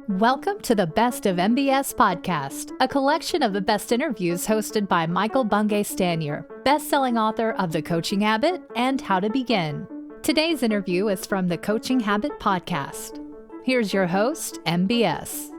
Welcome to the Best of MBS podcast, a collection of the best interviews hosted by Michael Bungay Stanier, best-selling author of The Coaching Habit and How to Begin. Today's interview is from the Coaching Habit podcast. Here's your host, MBS.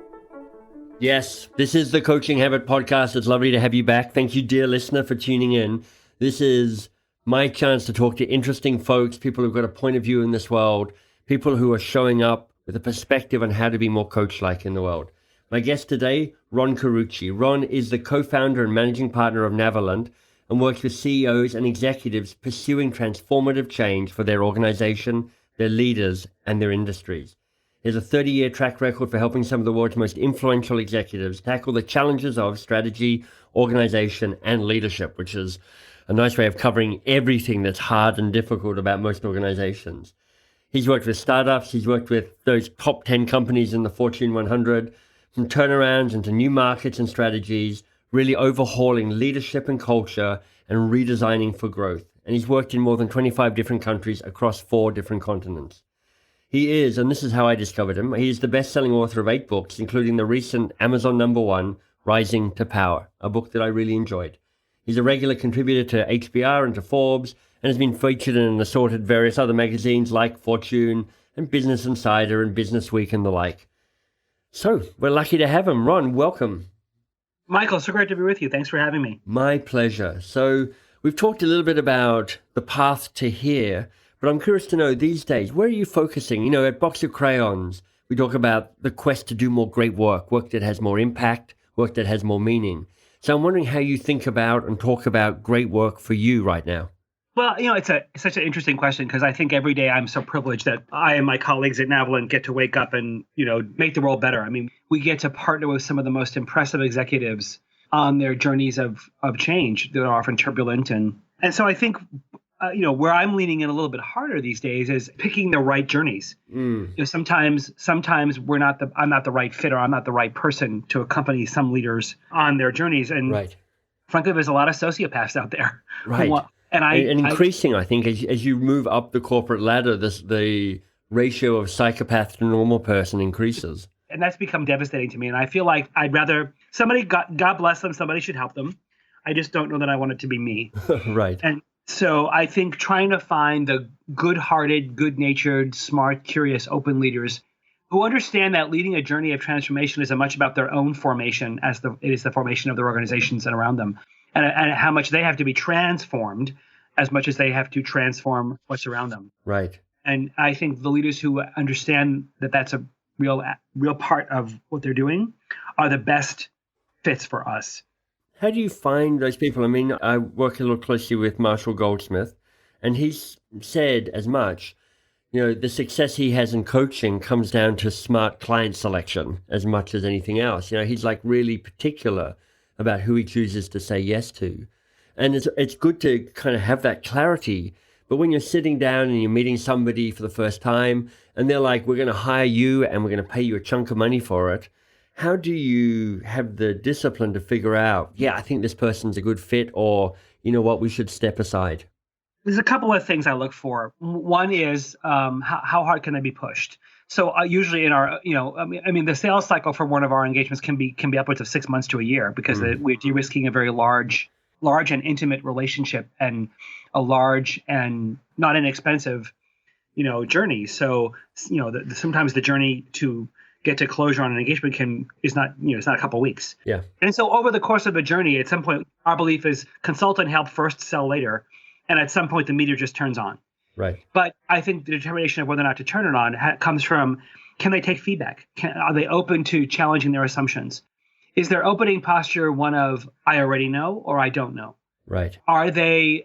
Yes, this is the Coaching Habit podcast. It's lovely to have you back. Thank you, dear listener, for tuning in. This is my chance to talk to interesting folks, people who've got a point of view in this world, people who are showing up with a perspective on how to be more coach-like in the world. My guest today, Ron Karucci. Ron is the co-founder and managing partner of Navalent and works with CEOs and executives pursuing transformative change for their organization, their leaders, and their industries. He has a 30-year track record for helping some of the world's most influential executives tackle the challenges of strategy, organization, and leadership, which is a nice way of covering everything that's hard and difficult about most organizations. He's worked with startups, he's worked with those top 10 companies in the Fortune 100, from turnarounds into new markets and strategies, really overhauling leadership and culture and redesigning for growth. And he's worked in more than 25 different countries across 4 different continents. He is, and this is how I discovered him, he is the best-selling author of 8 books, including the recent Amazon #1, Rising to Power, a book that I really enjoyed. He's a regular contributor to HBR and to Forbes, and has been featured in assorted various other magazines like Fortune and Business Insider and Business Week and the like. So, we're lucky to have him. Ron, welcome. Michael, so great to be with you. Thanks for having me. My pleasure. So, we've talked a little bit about the path to here, but I'm curious to know these days, where are you focusing? You know, at Box of Crayons, we talk about the quest to do more great work that has more impact, work that has more meaning. So I'm wondering how you think about and talk about great work for you right now. Well, you know, it's such an interesting question because I think every day I'm so privileged that I and my colleagues at Navalent get to wake up and, you know, make the world better. I mean, we get to partner with some of the most impressive executives on their journeys of change that are often turbulent. And so I think, where I'm leaning in a little bit harder these days is picking the right journeys. You know, sometimes I'm not the right fit or I'm not the right person to accompany some leaders on their journeys. And frankly, there's a lot of sociopaths out there. Right. And increasing, I think, as you move up the corporate ladder, the ratio of psychopath to normal person increases. And that's become devastating to me. And I feel like I'd rather somebody, God bless them, somebody should help them. I just don't know that I want it to be me. Right. And so I think trying to find the good-hearted, good-natured, smart, curious, open leaders who understand that leading a journey of transformation is as much about their own formation as it is the formation of their organizations and around them. And how much they have to be transformed as much as they have to transform what's around them. Right. And I think the leaders who understand that that's a real part of what they're doing are the best fits for us. How do you find those people? I mean, I work a little closely with Marshall Goldsmith, and he's said as much, you know, the success he has in coaching comes down to smart client selection as much as anything else. You know, he's like really particular about who he chooses to say yes to. And it's good to kind of have that clarity. But when you're sitting down and you're meeting somebody for the first time and they're like, we're going to hire you and we're going to pay you a chunk of money for it, how do you have the discipline to figure out, I think this person's a good fit, or, you know what, we should step aside? There's a couple of things I look for. One is how hard can I be pushed? So usually in our, the sales cycle for one of our engagements can be upwards of 6 months to a year because we're de-risking a very large and intimate relationship and a large and not inexpensive, journey. So, sometimes the journey to get to closure on an engagement is not a couple of weeks. Yeah. And so over the course of a journey, at some point, our belief is consult and help first, sell later. And at some point, the meter just turns on. Right. But I think the determination of whether or not to turn it on comes from, can they take feedback? Are they open to challenging their assumptions? Is their opening posture one of, I already know or I don't know? Right. Are they?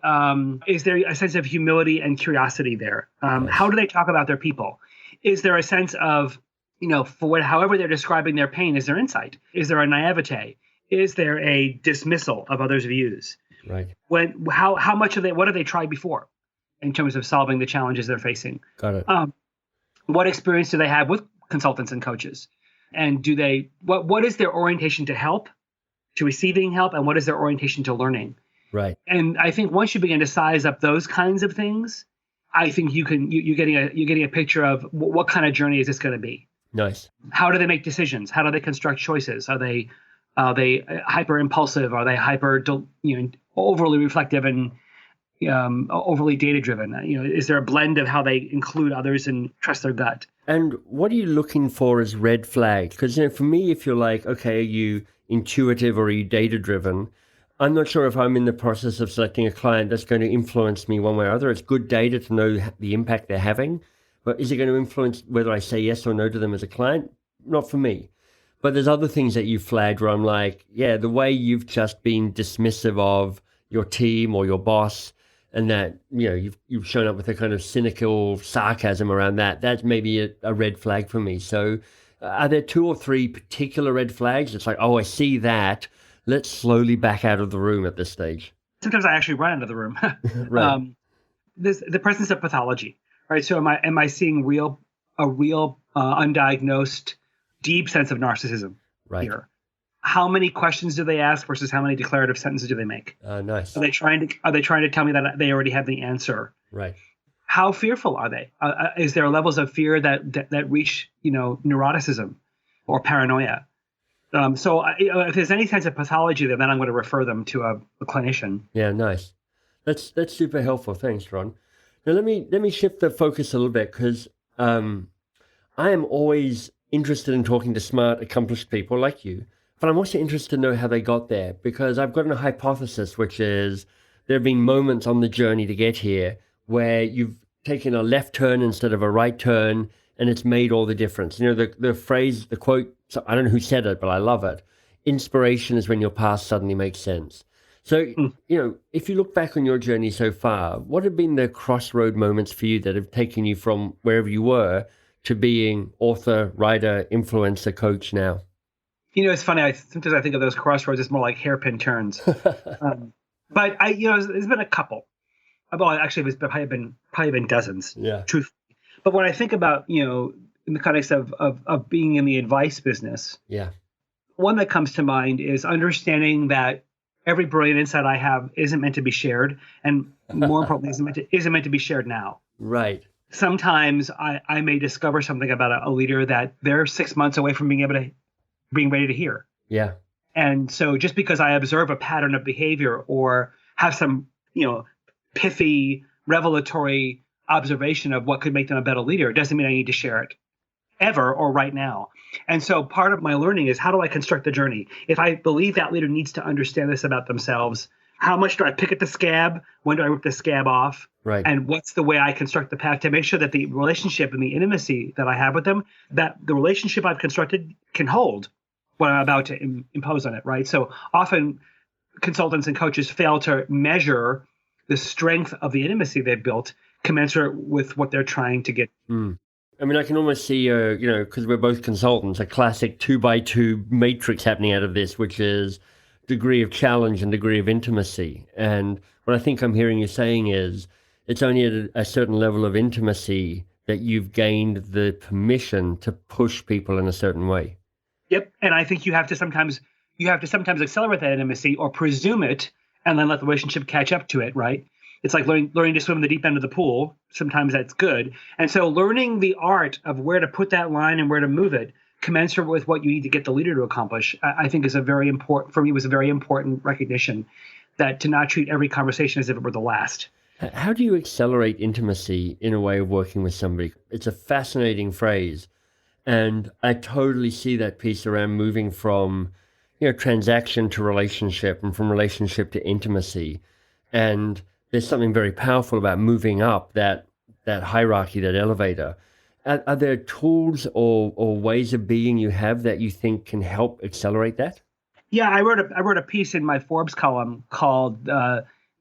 Is there a sense of humility and curiosity there? Yes. How do they talk about their people? Is there a sense of, however they're describing their pain, is there insight? Is there a naivete? Is there a dismissal of others' views? Right. How much of what have they tried before in terms of solving the challenges they're facing? Got it. What experience do they have with consultants and coaches? And what is their orientation to help, to receiving help, and what is their orientation to learning? Right. And I think once you begin to size up those kinds of things, I think you're getting a picture of what kind of journey is this going to be. Nice. How do they make decisions? How do they construct choices? Are they hyper impulsive? Are they overly reflective and overly data driven? Is there a blend of how they include others and trust their gut? And what are you looking for as red flags? Because for me, if you're like, okay, are you intuitive or are you data driven? I'm not sure if I'm in the process of selecting a client that's going to influence me one way or other. It's good data to know the impact they're having, but is it going to influence whether I say yes or no to them as a client? Not for me. But there's other things that you flagged where I'm like, yeah, the way you've just been dismissive of your team or your boss, and that you've shown up with a kind of cynical sarcasm around that. That's maybe a red flag for me. So, are there 2 or 3 particular red flags? It's like, oh, I see that. Let's slowly back out of the room at this stage. Sometimes I actually run out of the room. Right. The presence of pathology, right? So am I seeing a real undiagnosed deep sense of narcissism here? How many questions do they ask versus how many declarative sentences do they make? Nice. Are they trying to tell me that they already have the answer? Right. How fearful are they? Is there levels of fear that reach neuroticism or paranoia? So if there's any sense of pathology there, then I'm going to refer them to a clinician. Yeah, nice. That's super helpful. Thanks, Ron. Now let me shift the focus a little bit, because I am always interested in talking to smart, accomplished people like you. But I'm also interested to know how they got there, because I've got a hypothesis, which is there have been moments on the journey to get here where you've taken a left turn instead of a right turn, and it's made all the difference. The phrase, the quote, so I don't know who said it, but I love it. Inspiration is when your past suddenly makes sense. So, if you look back on your journey so far, what have been the crossroad moments for you that have taken you from wherever you were to being author, writer, influencer, coach now? It's funny. Sometimes I think of those crossroads as more like hairpin turns. But there's been a couple. Well, actually, it's probably been dozens. Yeah. Truth. But when I think about in the context of being in the advice business, yeah, one that comes to mind is understanding that every brilliant insight I have isn't meant to be shared, and more importantly, isn't meant to be shared now. Right. Sometimes I may discover something about a leader that they're 6 months away from being ready to hear. Yeah. And so just because I observe a pattern of behavior or have some, pithy, revelatory observation of what could make them a better leader, doesn't mean I need to share it ever or right now. And so part of my learning is, how do I construct the journey? If I believe that leader needs to understand this about themselves, how much do I pick at the scab? When do I rip the scab off? Right. And what's the way I construct the path to make sure that the relationship and the intimacy that I have with them, that the relationship I've constructed can hold what I'm about to impose on it, right? So often consultants and coaches fail to measure the strength of the intimacy they've built commensurate with what they're trying to get. Mm. I mean, I can almost see, because we're both consultants, a classic 2x2 matrix happening out of this, which is degree of challenge and degree of intimacy. And what I think I'm hearing you saying is it's only at a certain level of intimacy that you've gained the permission to push people in a certain way. Yep. And I think you have to sometimes accelerate that intimacy or presume it and then let the relationship catch up to it, right? It's like learning to swim in the deep end of the pool. Sometimes that's good. And so learning the art of where to put that line and where to move it commensurate with what you need to get the leader to accomplish, I think is a very important recognition, that to not treat every conversation as if it were the last. How do you accelerate intimacy in a way of working with somebody? It's a fascinating phrase. And I totally see that piece around moving from, transaction to relationship and from relationship to intimacy. And there's something very powerful about moving up that hierarchy, that elevator. Are there tools or ways of being you have that you think can help accelerate that? Yeah, I wrote a piece in my Forbes column called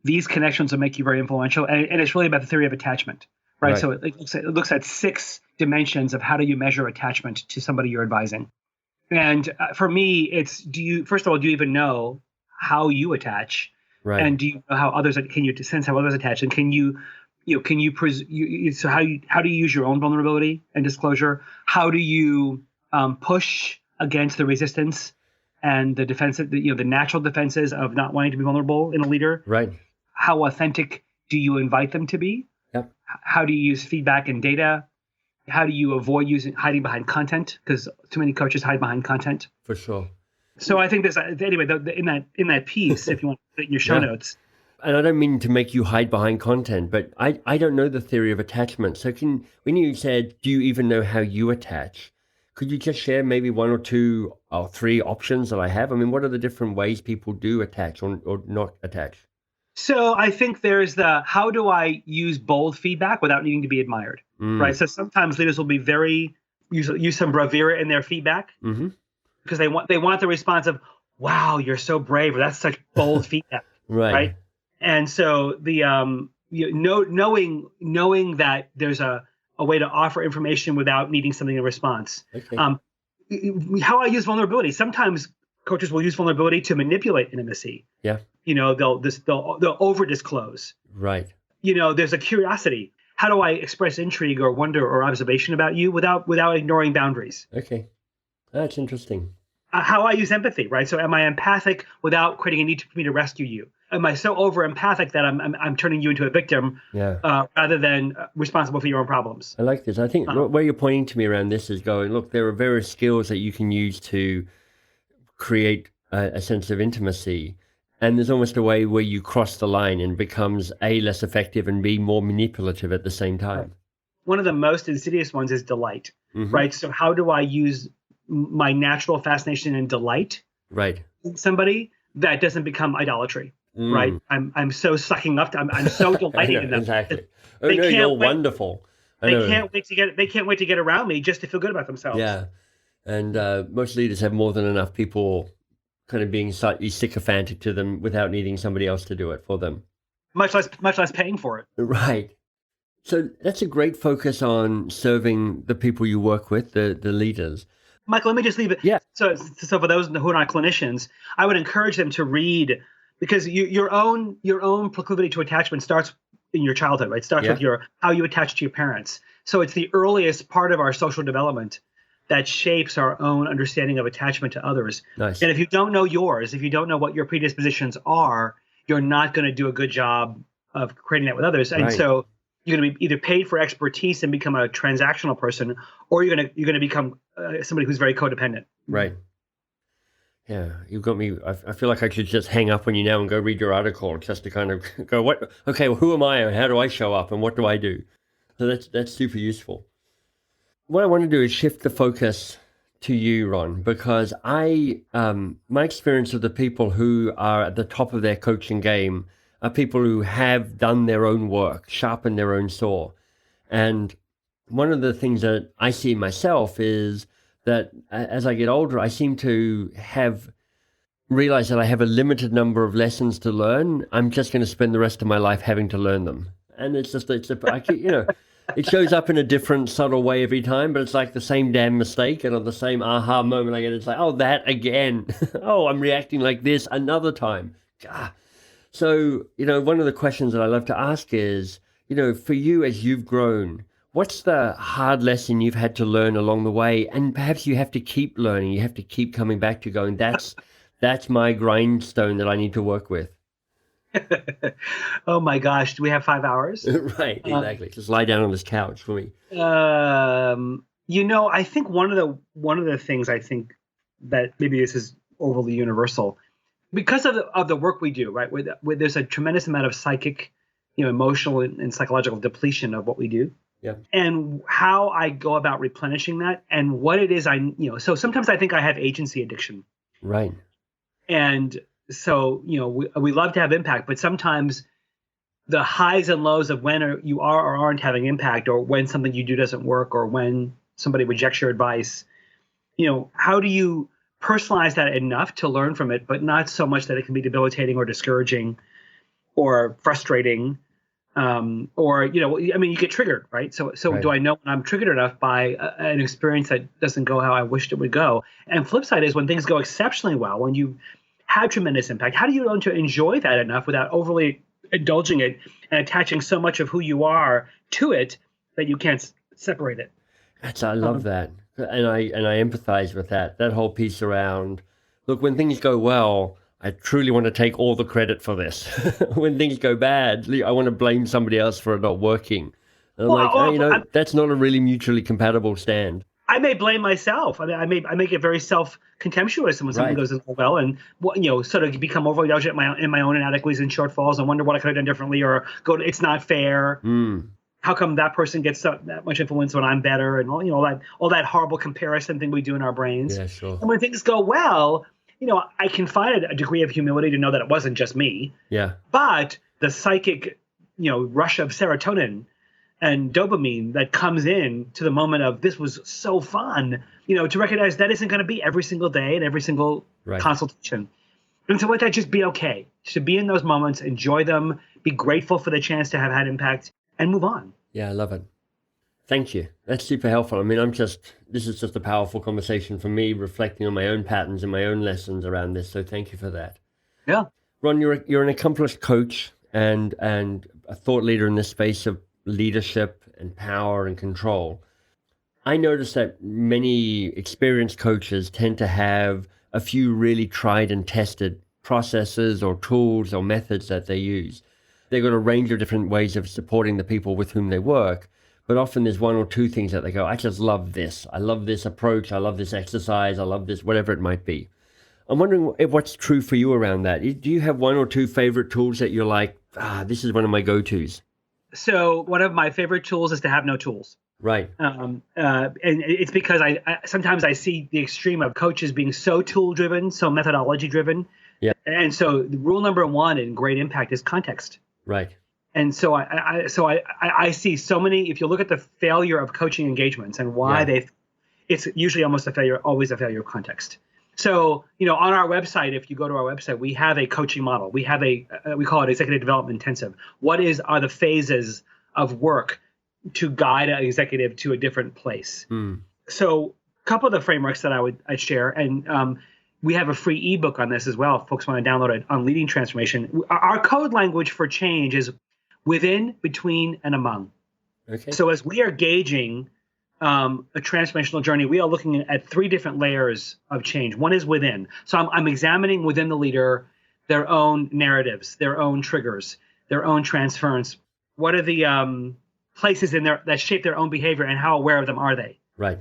"These Connections Will Make You Very Influential," and it's really about the theory of attachment, right? So it looks at 6 dimensions of how do you measure attachment to somebody you're advising. And for me, it's do you even know how you attach, right? And do you know how others? Can you sense how others attach? And can you so how do you use your own vulnerability and disclosure? How do you push against the resistance and the defensive, the natural defenses of not wanting to be vulnerable in a leader? Right. How authentic do you invite them to be? Yep. How do you use feedback and data? How do you avoid hiding behind content? Because too many coaches hide behind content. For sure. So I think there's anyway in that piece, if you want to put it in your show notes. And I don't mean to make you hide behind content, but I don't know the theory of attachment. So when you said, do you even know how you attach? Could you just share maybe one or two or three options that I have? I mean, what are the different ways people do attach or not attach? So I think there's how do I use bold feedback without needing to be admired, right? So sometimes leaders will be use some bravura in their feedback because they want the response of, wow, you're so brave, or that's such bold feedback, right? And so knowing that there's a way to offer information without needing something in response. Okay. How I use vulnerability. Sometimes coaches will use vulnerability to manipulate intimacy. Yeah. They'll over disclose. Right. There's a curiosity. How do I express intrigue or wonder or observation about you without ignoring boundaries? Okay. That's interesting. How I use empathy, right? So am I empathic without creating a need for me to rescue you? Am I so over empathic that I'm turning you into a victim rather than responsible for your own problems? I like this. I think where you're pointing to me around this is going, look, there are various skills that you can use to create a sense of intimacy. And there's almost a way where you cross the line and becomes A, less effective, and B, more manipulative at the same time. Right. One of the most insidious ones is delight, right? So how do I use my natural fascination and delight in somebody that doesn't become idolatry, right? I'm so sucking up to, I'm so delighting in them. Exactly. Oh, no, you're wonderful. They can't wait to get around me just to feel good about themselves. Yeah. And most leaders have more than enough people kind of being slightly sycophantic to them without needing somebody else to do it for them. Much less paying for it. Right. So that's a great focus on serving the people you work with, the leaders. Michael, let me just leave it. Yeah. So for those who are not clinicians, I would encourage them to read, because your own proclivity to attachment starts in your childhood, right? It starts with how you attach to your parents. So it's the earliest part of our social development that shapes our own understanding of attachment to others. Nice. And if you don't know yours, if you don't know what your predispositions are, you're not going to do a good job of creating that with others. And so you're going to be either paid for expertise and become a transactional person, or you're going to become somebody who's very codependent. Right. Yeah, you've got me. I feel like I should just hang up on you now and go read your article just to kind of go, what? Okay, well, who am I and how do I show up and what do I do? So that's super useful. What I want to do is shift the focus to you, Ron, because my experience of the people who are at the top of their coaching game are people who have done their own work, sharpened their own saw. And one of the things that I see myself is that as I get older, I seem to have realized that I have a limited number of lessons to learn. I'm just going to spend the rest of my life having to learn them. And it shows up in a different subtle way every time, but it's like the same damn mistake, and on the same aha moment I get, it's like, oh, that again. Oh, I'm reacting like this another time. God. So, one of the questions that I love to ask is, for you as you've grown, what's the hard lesson you've had to learn along the way? And perhaps you have to keep learning. You have to keep coming back to going, that's my grindstone that I need to work with. Oh my gosh, do we have 5 hours? Right, exactly. Just lie down on this couch for me. I think one of the things I think that maybe this is overly universal, because of the work we do, right? Where there's a tremendous amount of psychic, emotional and psychological depletion of what we do. Yeah. And how I go about replenishing that and what it is so sometimes I think I have agency addiction. Right. And so, we love to have impact, but sometimes the highs and lows of when you are or aren't having impact, or when something you do doesn't work, or when somebody rejects your advice, how do you personalize that enough to learn from it, but not so much that it can be debilitating or discouraging or frustrating, you get triggered, right? So right. Do I know when I'm triggered enough by an experience that doesn't go how I wished it would go? And flip side is when things go exceptionally well, when you have tremendous impact, how do you learn to enjoy that enough without overly indulging it and attaching so much of who you are to it that you can't separate it? I love that. And I empathize with that whole piece around, look, when things go well, I truly want to take all the credit for this. When things go bad, I want to blame somebody else for it not working. And I'm like, that's not a really mutually compatible stand. I may blame myself. I mean, I may get very self-contemptuous when something goes well, and sort of become overindulgent in my own inadequacies and shortfalls, and wonder what I could have done differently, or it's not fair. How come that person gets that much influence when I'm better, and all that horrible comparison thing we do in our brains. Yeah, sure. And when things go well, I can find a degree of humility to know that it wasn't just me. Yeah. But the psychic, rush of serotonin and dopamine that comes in to the moment of this was so fun, to recognize that isn't going to be every single day and every single consultation. And to let that just be okay, to be in those moments, enjoy them, be grateful for the chance to have had impact, and move on. Yeah, I love it. Thank you. That's super helpful. I mean, this is just a powerful conversation for me, reflecting on my own patterns and my own lessons around this. So thank you for that. Yeah. Ron, you're an accomplished coach and a thought leader in this space of leadership and power and control. I notice that many experienced coaches tend to have a few really tried and tested processes or tools or methods that they use. They've got a range of different ways of supporting the people with whom they work, but often there's one or two things that they go, I just love this. I love this approach. I love this exercise. I love this, whatever it might be. I'm wondering what's true for you around that. Do you have one or two favorite tools that you're like, this is one of my go-tos? So one of my favorite tools is to have no tools. Right. And it's because I sometimes I see the extreme of coaches being so tool-driven, so methodology-driven. Yeah. And so rule number one in great impact is context. Right. And so I see so many, if you look at the failure of coaching engagements and why it's usually almost always a failure of context. So, on our website, if you go to our website, we have a coaching model. We have we call it executive development intensive. What are the phases of work to guide an executive to a different place? So a couple of the frameworks that I'd share, and we have a free ebook on this as well. If folks want to download it on leading transformation. Our code language for change is within, between, and among. Okay. So as we are gauging a transformational journey, we are looking at three different layers of change. One is within. So I'm examining within the leader their own narratives, their own triggers, their own transference. What are the places in there that shape their own behavior, and how aware of them are they? Right.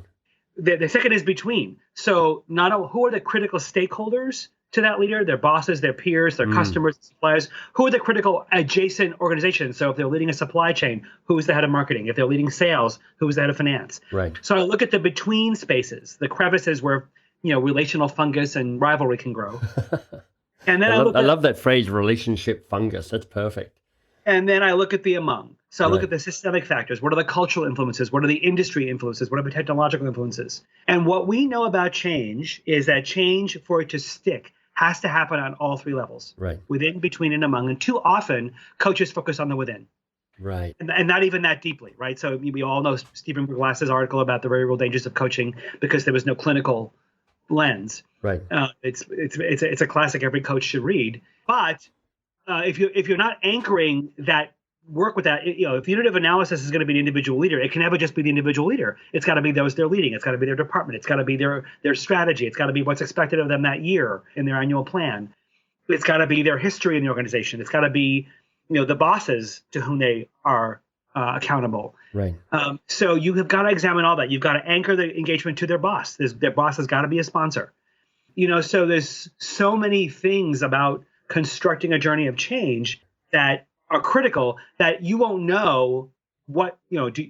The second is between. So who are the critical stakeholders to that leader, their bosses, their peers, their customers, suppliers? Who are the critical adjacent organizations? So if they're leading a supply chain, who is the head of marketing? If they're leading sales, who is the head of finance? Right. So I look at the between spaces, the crevices where relational fungus and rivalry can grow. And then I love that phrase, relationship fungus. That's perfect. And then I look at the among. So I look at the systemic factors. What are the cultural influences? What are the industry influences? What are the technological influences? And what we know about change is that change, for it to stick, has to happen on all three levels. Right. Within, between, and among. And too often, coaches focus on the within. Right. And not even that deeply, right? So we all know Stephen Glass's article about the very real dangers of coaching because there was no clinical lens. Right. It's a classic every coach should read. But if you're not anchoring that work with that, if unit analysis is going to be an individual leader, it can never just be the individual leader. It's got to be those they're leading. It's got to be their department. It's got to be their strategy. It's got to be what's expected of them that year in their annual plan. It's got to be their history in the organization. It's got to be, the bosses to whom they are accountable. Right. So you have got to examine all that. You've got to anchor the engagement to their boss. Their boss has got to be a sponsor. So there's so many things about constructing a journey of change that are critical that you won't know what,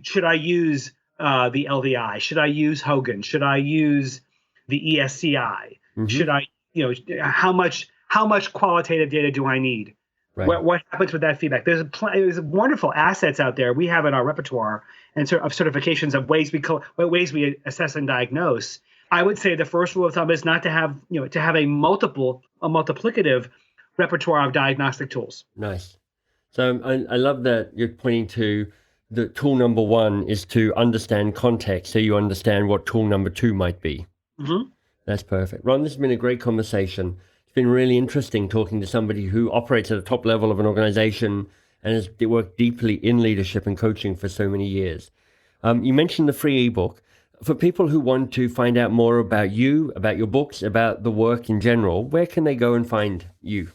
should I use the LVI? Should I use Hogan? Should I use the ESCI? Mm-hmm. Should I, how much qualitative data do I need? Right. What happens with that feedback? There's wonderful assets out there we have in our repertoire and sort of certifications of ways we assess and diagnose. I would say the first rule of thumb is not to have, to have a multiplicative repertoire of diagnostic tools. Nice. So I love that you're pointing to the tool number one is to understand context, so you understand what tool number two might be. Mm-hmm. That's perfect. Ron, this has been a great conversation. It's been really interesting talking to somebody who operates at the top level of an organization and has worked deeply in leadership and coaching for so many years. You mentioned the free ebook. For people who want to find out more about you, about your books, about the work in general, where can they go and find you?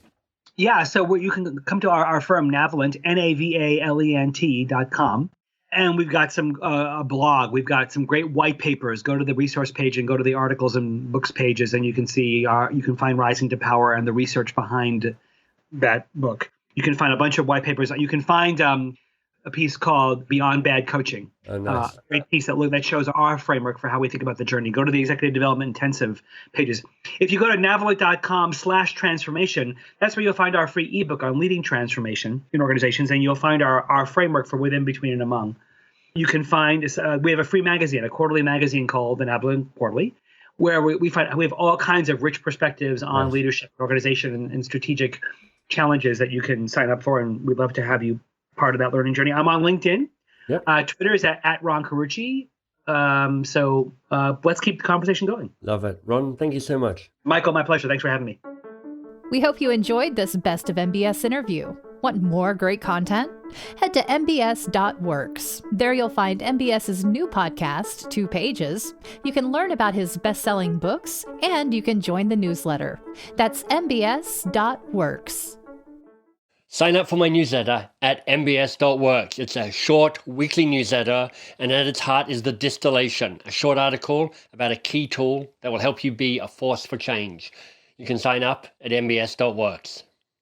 Yeah, so you can come to our firm, Navalent, NAVALENT.com. And we've got some a blog. We've got some great white papers. Go to the resource page and go to the articles and books pages, and you can see you can find Rising to Power and the research behind that book. You can find a bunch of white papers. You can find a piece called Beyond Bad Coaching. Oh, nice. A great piece that shows our framework for how we think about the journey. Go to the Executive Development Intensive pages. If you go to navalent.com/transformation, that's where you'll find our free ebook on leading transformation in organizations, and you'll find our framework for within, between, and among. You can find, we have a free magazine, a quarterly magazine called the Navalent Quarterly, where we have all kinds of rich perspectives on leadership, organization, and strategic challenges that you can sign up for, and we'd love to have you part of that learning journey. I'm on LinkedIn. Yep. Twitter is at Ron Karucci. So let's keep the conversation going. Love it. Ron, thank you so much. Michael, my pleasure. Thanks for having me. We hope you enjoyed this Best of MBS interview. Want more great content? Head to mbs.works. There you'll find MBS's new podcast, 2 Pages. You can learn about his best-selling books, and you can join the newsletter. That's mbs.works. Sign up for my newsletter at mbs.works. It's a short weekly newsletter, and at its heart is the distillation, a short article about a key tool that will help you be a force for change. You can sign up at mbs.works.